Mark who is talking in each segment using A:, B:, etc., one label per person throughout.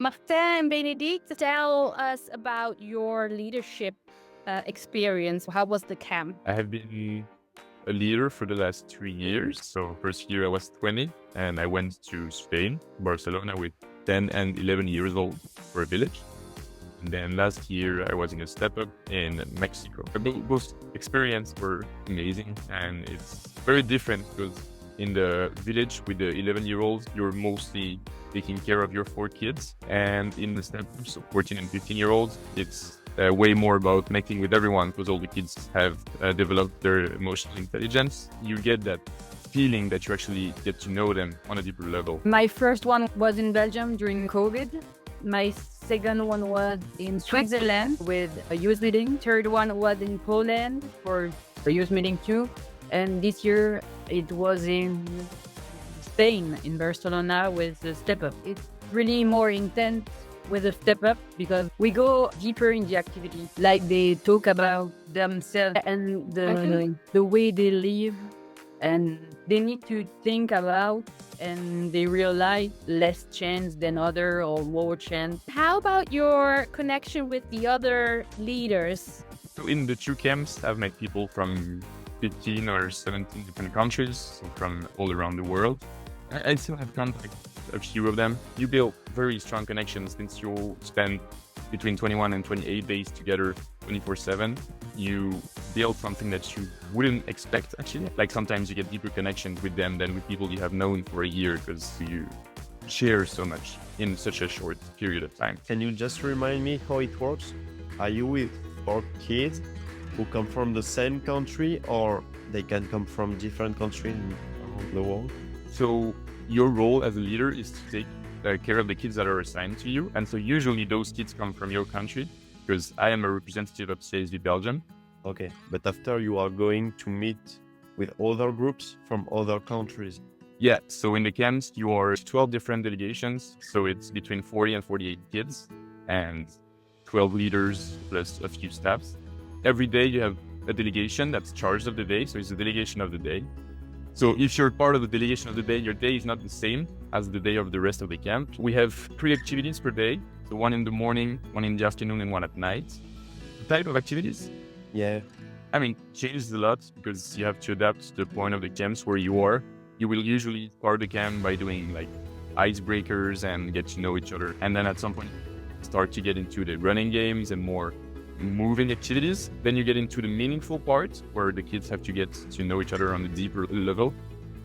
A: Martin and Benedict, tell us about your leadership experience. How was the camp?
B: I have been a leader for the last 3 years. So first year I was 20 and I went to Spain, Barcelona with 10 and 11 years old for a village. And then last year I was in a step up in Mexico. Both experiences were amazing and it's very different because in the village with the 11-year-olds, you're mostly taking care of your 4 kids. And in the step up, so 14 and 15-year-olds, it's way more about connecting with everyone because all the kids have developed their emotional intelligence. You get that feeling that you actually get to know them on a deeper level.
A: My first one was in Belgium during COVID. My second one was in Switzerland with a youth meeting. Third one was in Poland for a youth meeting too. And this year it was in Spain, in Barcelona with the step up. It's really more intense with a step up because we go deeper in the activity. Like they talk about themselves and the way they live, and they need to think about, and they realize less chance than other or more chance. How about your connection with the other leaders?
B: So in the 2 camps, I've met people from 15 or 17 different countries, so from all around the world. I still have contact with a few of them. You build very strong connections since you spend between 21 and 28 days together 24/7. You build something that you wouldn't expect actually. Like sometimes you get deeper connections with them than with people you have known for a year because you share so much in such a short period of time.
C: Can you just remind me how it works? Are you with 4 kids who come from the same country, or they can come from different countries around the world?
B: So your role as a leader is to take care of the kids that are assigned to you. And so usually those kids come from your country because I am a representative of CISV Belgium.
C: Okay, but after you are going to meet with other groups from other countries.
B: Yeah, so in the camps, you are 12 different delegations. So it's between 40 and 48 kids and 12 leaders plus a few staffs. Every day you have a delegation that's charged of the day. So it's a delegation of the day. So if you're part of the delegation of the day, your day is not the same as the day of the rest of the camp. We have 3 activities per day. So one in the morning, one in the afternoon, and one at night. The type of activities?
C: Yeah.
B: I mean, changes a lot because you have to adapt to the point of the camps where you are. You will usually start the camp by doing like icebreakers and get to know each other. And then at some point, start to get into the running games and more moving activities. Then you get into the meaningful part where the kids have to get to know each other on a deeper level.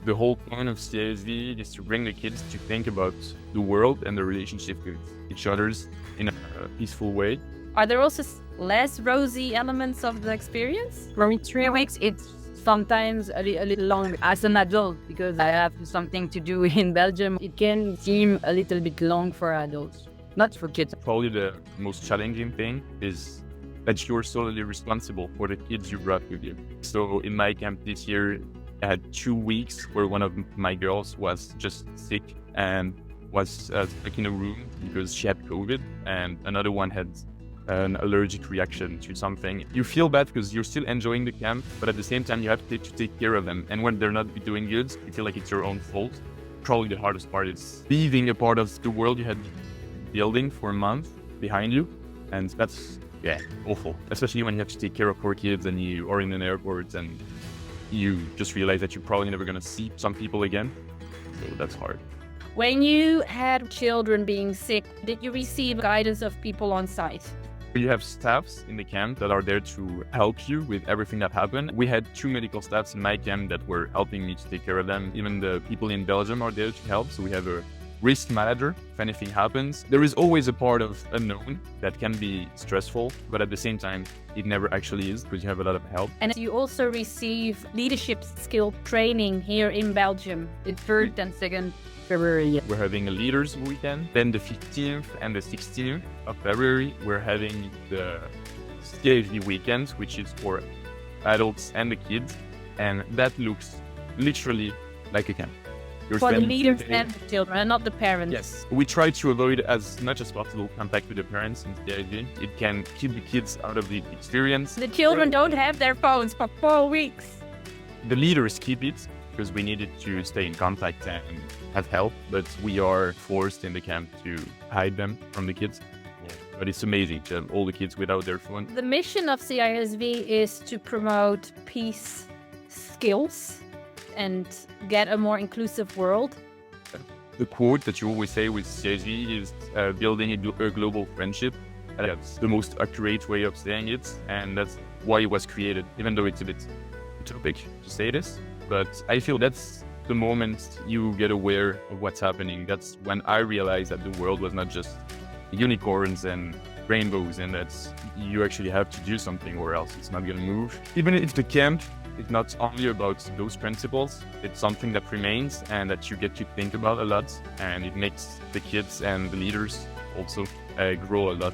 B: The whole point of CISV is to bring the kids to think about the world and the relationship with each other's in a peaceful way.
A: Are there also less rosy elements of the experience? For me, 3 weeks, it's sometimes a little long as an adult because I have something to do in Belgium. It can seem a little bit long for adults, not for kids.
B: Probably the most challenging thing is that you're solely responsible for the kids you brought with you. So in my camp this year, I had 2 weeks where one of my girls was just sick and was stuck in a room because she had COVID, and another one had an allergic reaction to something. You feel bad because you're still enjoying the camp, but at the same time, you have to take care of them. And when they're not doing good, you feel like it's your own fault. Probably the hardest part is leaving a part of the world you had building for a month behind you. And that's, awful. Especially when you have to take care of 4 kids and you are in an airport and you just realize that you're probably never going to see some people again. So that's hard.
A: When you had children being sick, did you receive guidance of people on site?
B: You have staffs in the camp that are there to help you with everything that happened. We had 2 medical staffs in my camp that were helping me to take care of them. Even the people in Belgium are there to help. So we have a risk manager if anything happens. There is always a part of unknown that can be stressful, but at the same time, it never actually is because you have a lot of help.
A: And you also receive leadership skill training here in Belgium. It's 3rd and 2nd February.
B: We're having a leaders weekend. Then the 15th and the 16th of February, we're having the CISV weekend, which is for adults and the kids. And that looks literally like a camp.
A: For the leaders and the children, and not the parents.
B: Yes. We try to avoid as much as possible contact with the parents in CISV. It can keep the kids out of the experience.
A: The children don't have their phones for 4 weeks.
B: The leaders keep it, because we needed to stay in contact and have help, but we are forced in the camp to hide them from the kids.
C: Yeah.
B: But it's amazing to have all the kids without their phone.
D: The mission of CISV is to promote peace skills and get a more inclusive world.
B: The quote that you always say with CISV is building a global friendship. That's the most accurate way of saying it, and that's why it was created, even though it's a bit utopic to say this. But I feel that's the moment you get aware of what's happening. That's when I realized that the world was not just unicorns and rainbows, and that you actually have to do something or else it's not going to move. Even if the camp is not only about those principles, it's something that remains and that you get to think about a lot, and it makes the kids and the leaders also grow a lot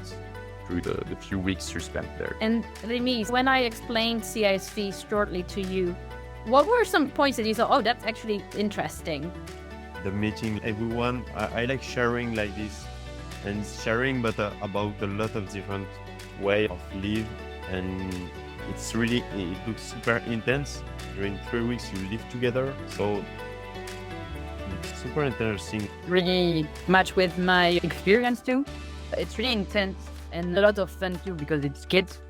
B: through the few weeks you spent there.
D: And Remy, when I explained CISV shortly to you, what were some points that you thought, oh, that's actually interesting?
C: The meeting, everyone, I like sharing like this, and sharing, but about a lot of different way of live, and it looks super intense. During 3 weeks you live together, so it's super interesting.
A: Really match with my experience too. It's really intense and a lot of fun too because it's kids.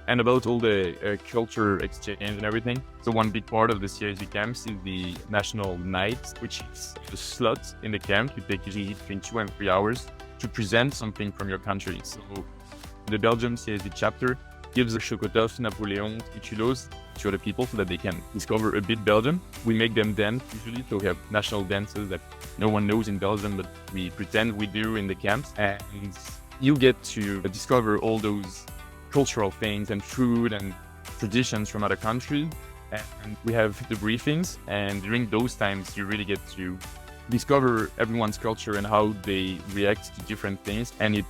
B: And about all the culture exchange and everything. So one big part of the CISV camps is the national night, which is a slot in the camp. You take usually between 2 and 3 hours to present something from your country. So the Belgium CISV chapter gives a chocotoff, Napoleon, Tichulos to other people so that they can discover a bit Belgium. We make them dance usually, so we have national dances that no one knows in Belgium, but we pretend we do in the camps. And you get to discover all those cultural things and food and traditions from other countries. And we have the briefings, and during those times you really get to discover everyone's culture and how they react to different things, and it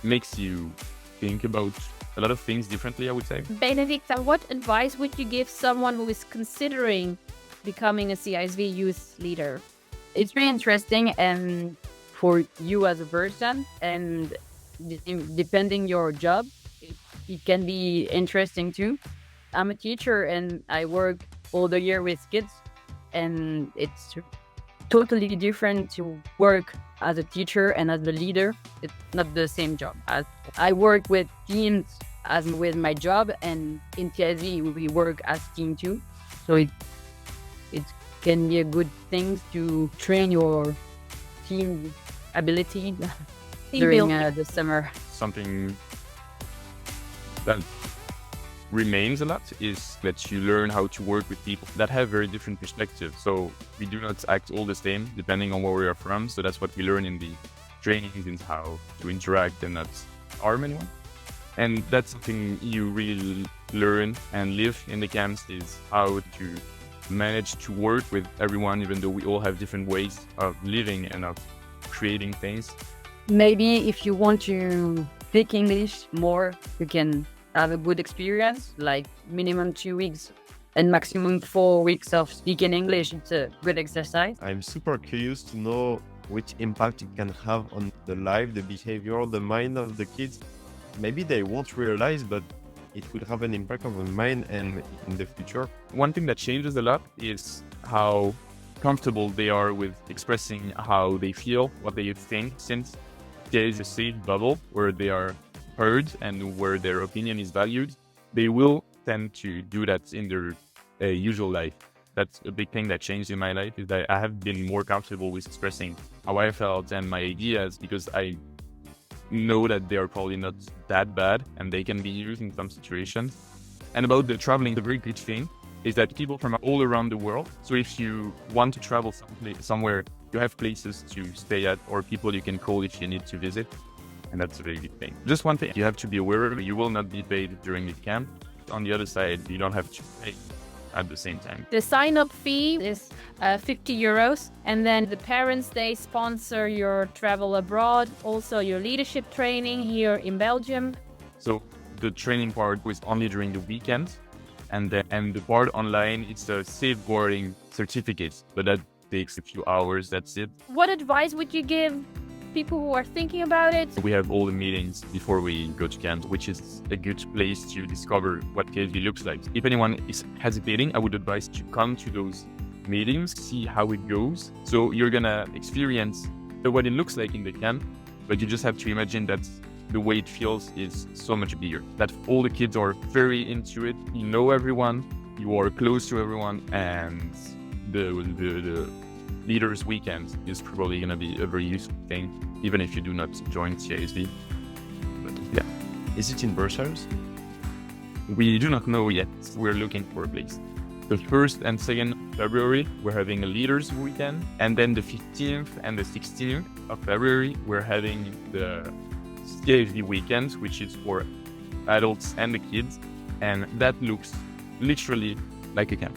B: makes you think about a lot of things differently, I would say.
D: Benedicta, what advice would you give someone who is considering becoming a CISV youth leader?
A: It's really interesting and for you as a person, and depending your job, it can be interesting too. I'm a teacher and I work all the year with kids, and it's totally different to work as a teacher and as a leader. It's not the same job. I work with teams as with my job, and in CISV we work as team too. So it can be a good thing to train your team ability during the summer.
B: Something that remains a lot is that you learn how to work with people that have very different perspectives. So we do not act all the same depending on where we are from. So that's what we learn in the trainings, in how to interact and not harm anyone. And that's something you really learn and live in the camps, is how to manage to work with everyone, even though we all have different ways of living and of creating things.
A: Maybe if you want to speak English more, you can have a good experience, like minimum 2 weeks and maximum 4 weeks of speaking English. It's a good exercise.
C: I'm super curious to know which impact it can have on the life, the behavior, the mind of the kids. Maybe they won't realize, but it will have an impact on the mind and in the future.
B: One thing that changes a lot is how comfortable they are with expressing how they feel, what they think, since there is a safe bubble where they are heard and where their opinion is valued. They will tend to do that in their usual life. That's a big thing that changed in my life, is that I have been more comfortable with expressing how I felt and my ideas, because I know that they are probably not that bad and they can be used in some situations. And about the traveling, the very good thing is that people from all around the world, so if you want to travel somewhere, you have places to stay at or people you can call if you need to visit. And that's a very good thing. Just one thing you have to be aware of, you will not be paid during the camp. On the other side, you don't have to pay at the same time.
D: The sign-up fee is 50 euros, and then the parents, they sponsor your travel abroad, also your leadership training here in Belgium.
B: So the training part was only during the weekend, and the part online, it's a safeguarding certificate, but that takes a few hours, that's it.
D: What advice would you give people who are thinking about it?
B: We have all the meetings before we go to camp, which is a good place to discover what CISV looks like. If anyone is hesitating, I would advise to come to those meetings, see how it goes. So you're gonna experience what it looks like in the camp, but you just have to imagine that the way it feels is so much bigger. That all the kids are very into it. You know everyone, you are close to everyone, and the leaders weekend is probably gonna be a very useful thing, even if you do not join CISV. But yeah.
C: Is it in Brussels?
B: We do not know yet. We're looking for a place. The 1st and 2nd February, we're having a leaders weekend. And then the 15th and the 16th of February, we're having the CISV weekend, which is for adults and the kids. And that looks literally like a camp.